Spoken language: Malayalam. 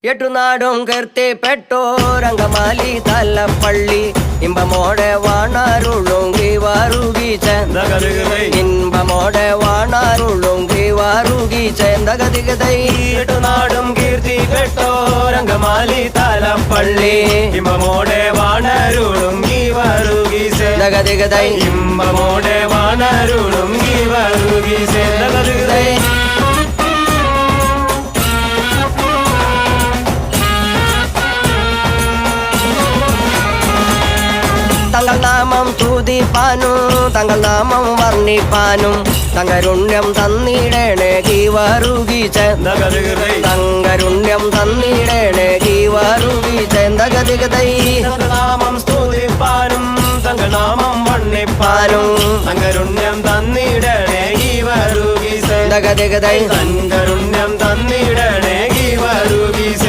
എട്ടുനാടും കീർത്തിപ്പെട്ടോരംഗമാലി തലപ്പള്ളി ഇമ്പമോടെ വാണാരുളുങ്കി വാറുകീച്ച ഇമ്പമോടെ വാണാരുളുങ്കി വാറുകീച്ച എന്തകതികതൈ എട്ടുനാടും കീർത്തിപ്പെട്ടോരംഗമാലി തലപ്പള്ളി ഇമ്പമോടെ വാണരുളുങ്കി വാറുകീച്ച ദഗതികതൈ ഇമ്പമോടെ വാണരുളുങ്കി വാറുകീച്ച ദഗതികതൈ തങ്ങൾ നാമം തുതിപ്പാനും തങ്ങൾ നാമം വർണ്ണിപ്പാനും തങ്കരുണ്യം തന്നിടേണേ കീവാറുകീച്ച തങ്കരുണ്യം തന്നിടേണേ കീവാറുകീച്ച എന്തകതികതൈ നാമം സ്തുതിപ്പാനും തങ്ങൾ നാമം വണ്ണിപ്പാനും തങ്കരുണ്യം തന്നിടണേ കീവാറുകീച്ച ദഗതികതൈ തങ്കരുണ്യം തന്നിടണേ കീവാറുകീച്ച